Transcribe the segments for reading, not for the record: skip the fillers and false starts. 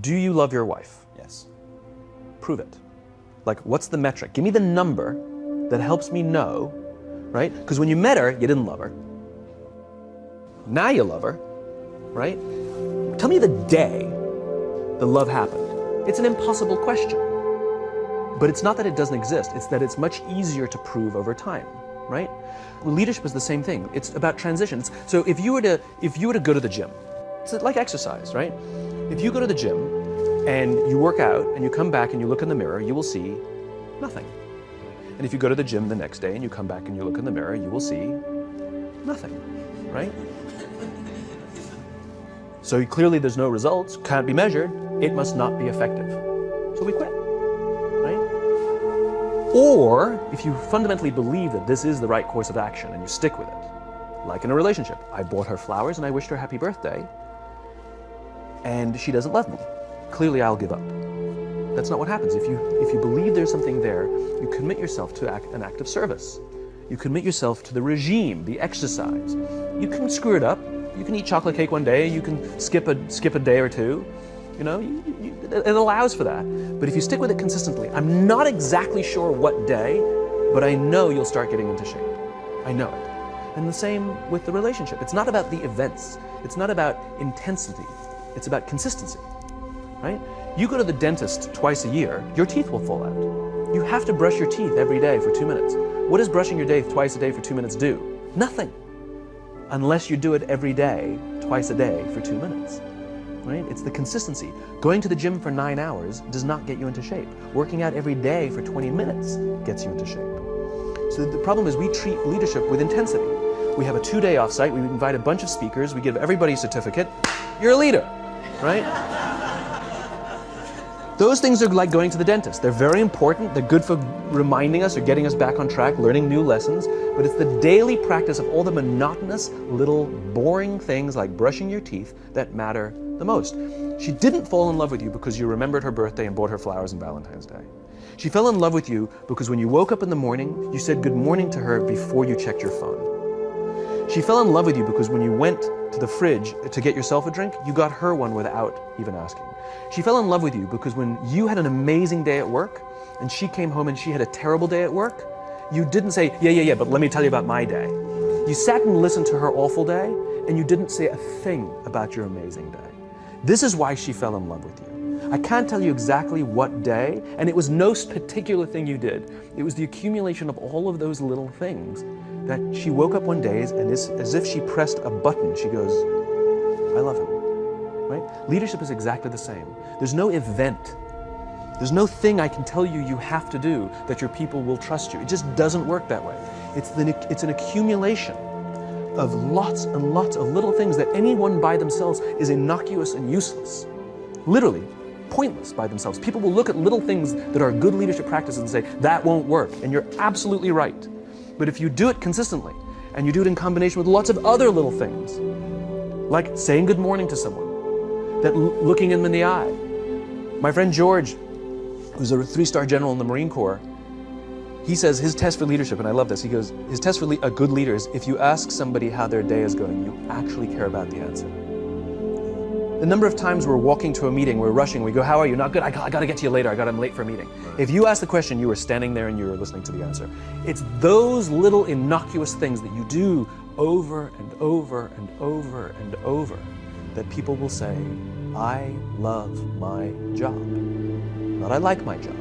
Do you love your wife? Yes. Prove it. Like, what's the metric? Give me the number that helps me know, right? Because when you met her, you didn't love her. Now you love her, right? Tell me the day the love happened. It's an impossible question. But it's not that it doesn't exist, it's that it's much easier to prove over time, right? Leadership is the same thing. It's about transitions. So if you were to go to the gym, it's like exercise, right? If you go to the gym and you work out and you come back and you look in the mirror, you will see nothing. And if you go to the gym the next day and you come back and you look in the mirror, you will see nothing, right? So clearly there's no results, can't be measured, it must not be effective. So we quit, right? Or if you fundamentally believe that this is the right course of action and you stick with it, like in a relationship, I bought her flowers and I wished her happy birthday, and she doesn't love me. Clearly I'll give up. That's not what happens. If you believe there's something there, you commit yourself to an act of service. You commit yourself to the regime, the exercise. You can screw it up. You can eat chocolate cake one day. You can skip a day or two. You know, it allows for that. But if you stick with it consistently, I'm not exactly sure what day, but I know you'll start getting into shape. I know it. And the same with the relationship. It's not about the events. It's not about intensity. It's about consistency, right? You go to the dentist twice a year, your teeth will fall out. You have to brush your teeth every day for 2 minutes. What does brushing your teeth twice a day for 2 minutes do? Nothing. Unless you do it every day, twice a day for 2 minutes, right? It's the consistency. Going to the gym for 9 hours does not get you into shape. Working out every day for 20 minutes gets you into shape. So the problem is we treat leadership with intensity. We have a 2-day offsite, we invite a bunch of speakers, we give everybody a certificate, you're a leader, right? Those things are like going to the dentist. They're very important. They're good for reminding us or getting us back on track, learning new lessons. But it's the daily practice of all the monotonous, little, boring things like brushing your teeth that matter the most. She didn't fall in love with you because you remembered her birthday and bought her flowers on Valentine's Day. She fell in love with you because when you woke up in the morning, you said good morning to her before you checked your phone. She fell in love with you because when you went to the fridge to get yourself a drink, you got her one without even asking. She fell in love with you because when you had an amazing day at work and she came home and she had a terrible day at work, you didn't say, yeah, but let me tell you about my day. You sat and listened to her awful day and you didn't say a thing about your amazing day. This is why she fell in love with you. I can't tell you exactly what day, and it was no particular thing you did. It was the accumulation of all of those little things that she woke up one day and as if she pressed a button, she goes, I love him, right? Leadership is exactly the same. There's no event. There's no thing I can tell you you have to do that your people will trust you. It just doesn't work that way. It's an accumulation of lots and lots of little things that anyone by themselves is innocuous and useless. Literally, pointless by themselves. People will look at little things that are good leadership practices and say, that won't work, and you're absolutely right. But if you do it consistently, and you do it in combination with lots of other little things, like saying good morning to someone, that looking them in the eye. My friend George, who's a 3-star general in the Marine Corps, he says his test for leadership, and I love this, he goes, his test for a good leader is if you ask somebody how their day is going, you actually care about the answer. The number of times we're walking to a meeting, we're rushing, we go, how are you? Not good, I got to get to you later, I'm late for a meeting. If you ask the question, you were standing there and you were listening to the answer. It's those little innocuous things that you do over and over and over and over that people will say, I love my job. Not I like my job.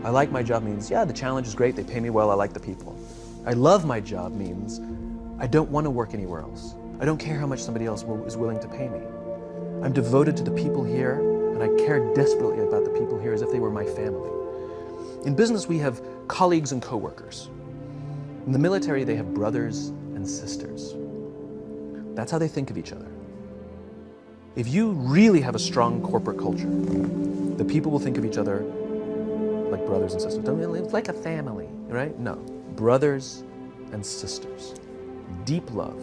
I like my job means, yeah, the challenge is great, they pay me well, I like the people. I love my job means, I don't want to work anywhere else. I don't care how much somebody else is willing to pay me. I'm devoted to the people here, and I care desperately about the people here as if they were my family. In business, we have colleagues and coworkers. In the military, they have brothers and sisters. That's how they think of each other. If you really have a strong corporate culture, the people will think of each other like brothers and sisters. It's like a family, right? No, brothers and sisters. Deep love.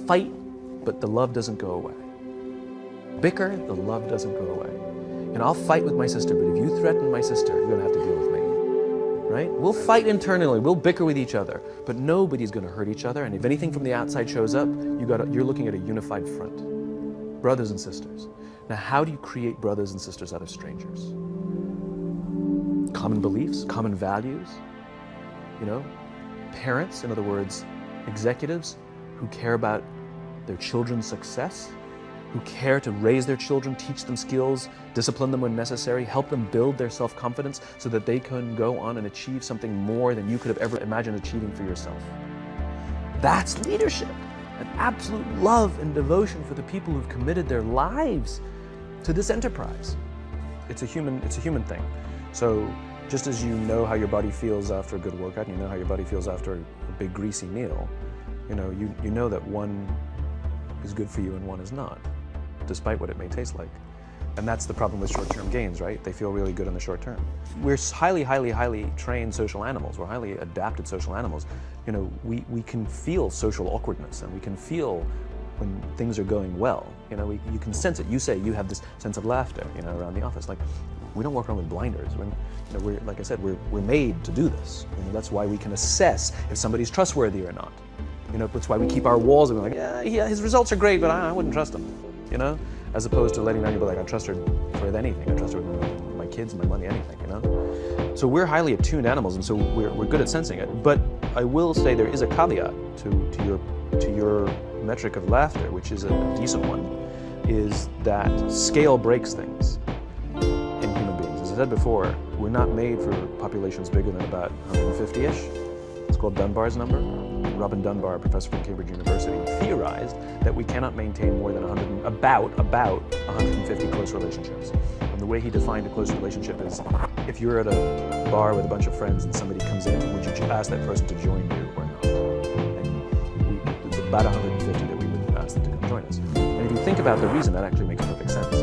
Fight, but the love doesn't go away. Bicker, the love doesn't go away. And I'll fight with my sister, but if you threaten my sister, you're going to have to deal with me. Right? We'll fight internally, we'll bicker with each other, but nobody's going to hurt each other, and if anything from the outside shows up, you're looking at a unified front. Brothers and sisters. Now, how do you create brothers and sisters out of strangers? Common beliefs, common values, parents, in other words, executives who care about their children's success, who care to raise their children, teach them skills, discipline them when necessary, help them build their self-confidence so that they can go on and achieve something more than you could have ever imagined achieving for yourself. That's leadership, an absolute love and devotion for the people who've committed their lives to this enterprise. It's a human thing. So just as you know how your body feels after a good workout, and you know how your body feels after a big greasy meal, you know that one is good for you and one is not, despite what it may taste like. And that's the problem with short-term gains, right? They feel really good in the short term. We're highly trained social animals. We're highly adapted social animals. We can feel social awkwardness, and we can feel when things are going well. You can sense it. You say you have this sense of laughter, around the office. Like, we don't walk around with blinders. We're, like I said, we're made to do this. That's why we can assess if somebody's trustworthy or not. That's why we keep our walls and we're like, yeah, his results are great, but I wouldn't trust him. As opposed to letting down your be like, I trust her with anything. I trust her with my kids, my money, anything. So we're highly attuned animals, and so we're good at sensing it. But I will say there is a caveat to your metric of laughter, which is a decent one, is that scale breaks things in human beings. As I said before, we're not made for populations bigger than about 150-ish. It's called Dunbar's number. Robin Dunbar, a professor from Cambridge University, theorized that we cannot maintain more than about 150 close relationships. And the way he defined a close relationship is, if you're at a bar with a bunch of friends and somebody comes in, would you ask that person to join you or not? And it's about 150 that we would ask them to come join us. And if you think about the reason, that actually makes perfect sense,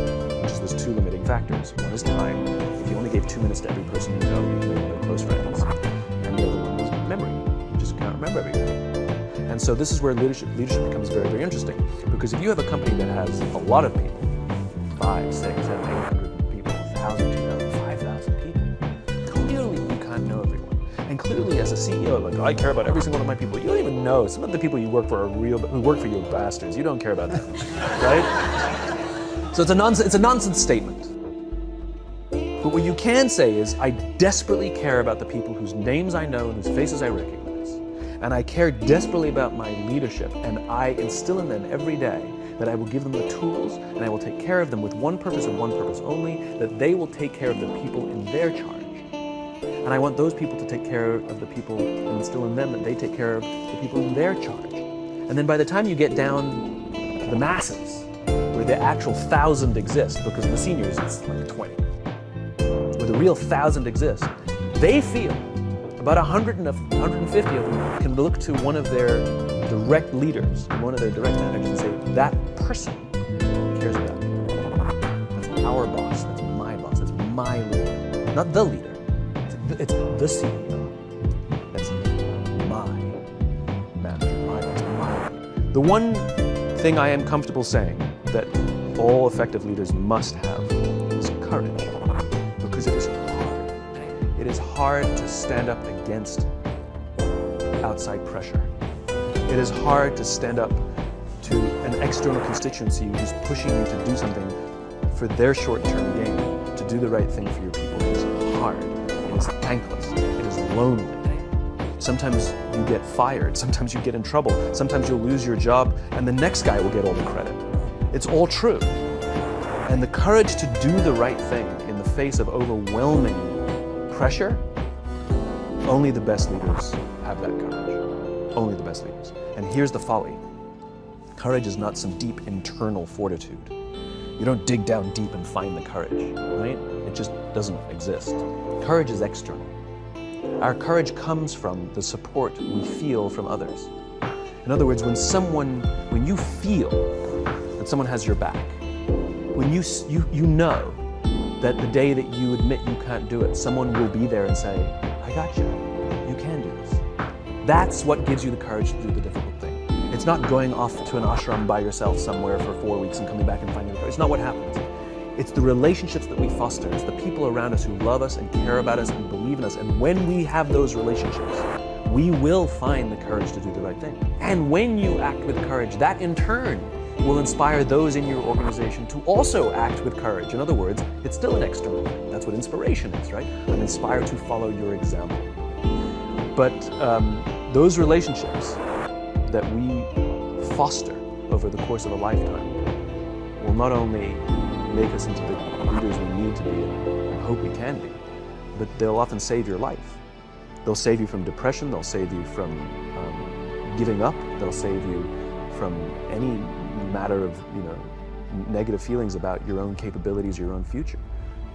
which is there's two limiting factors. One is time. If you only gave 2 minutes to every person you know, you make no close friends. And the other one is memory. You just can't remember everything. And so this is where leadership becomes very, very interesting. Because if you have a company that has a lot of people, 5, 6, 7, 800 people, 1,000, 2,000, 5,000 people, clearly you can't know everyone. And clearly as a CEO, like, I care about every single one of my people. You don't even know. Some of the people you work for who work for you are bastards. You don't care about them, right? So it's a nonsense statement. But what you can say is, I desperately care about the people whose names I know and whose faces I recognize. And I care desperately about my leadership, and I instill in them every day that I will give them the tools, and I will take care of them with one purpose and one purpose only, that they will take care of the people in their charge. And I want those people to take care of the people and instill in them that they take care of the people in their charge. And then by the time you get down to the masses, where the actual 1,000 exist, because in the seniors it's like 20, where the real 1,000 exist, they feel about 150 of them can look to one of their direct leaders, one of their direct managers, and say, that person cares about me. That's our boss, that's my boss, that's my leader. Not the leader, it's the CEO. That's my manager, my boss, my leader. The one thing I am comfortable saying that all effective leaders must have is courage, because it is hard. It is hard to stand up against outside pressure. It is hard to stand up to an external constituency who's pushing you to do something for their short-term gain, to do the right thing for your people. It is hard. It is thankless. It is lonely. Sometimes you get fired. Sometimes you get in trouble. Sometimes you'll lose your job and the next guy will get all the credit. It's all true. And the courage to do the right thing in the face of overwhelming pressure, only the best leaders have that courage. Only the best leaders. And here's the folly. Courage is not some deep internal fortitude. You don't dig down deep and find the courage, right? It just doesn't exist. Courage is external. Our courage comes from the support we feel from others. In other words, when you feel that someone has your back, when you know that the day that you admit you can't do it, someone will be there and say, I got you. You can do this. That's what gives you the courage to do the difficult thing. It's not going off to an ashram by yourself somewhere for 4 weeks and coming back and finding the courage. It's not what happens. It's the relationships that we foster. It's the people around us who love us and care about us and believe in us. And when we have those relationships, we will find the courage to do the right thing. And when you act with courage, that in turn will inspire those in your organization to also act with courage. In other words, it's still an external thing. That's what inspiration is, right? I'm inspired to follow your example. But those relationships that we foster over the course of a lifetime will not only make us into the leaders we need to be and hope we can be, but they'll often save your life. They'll save you from depression, they'll save you from giving up, they'll save you from any matter of negative feelings about your own capabilities, your own future.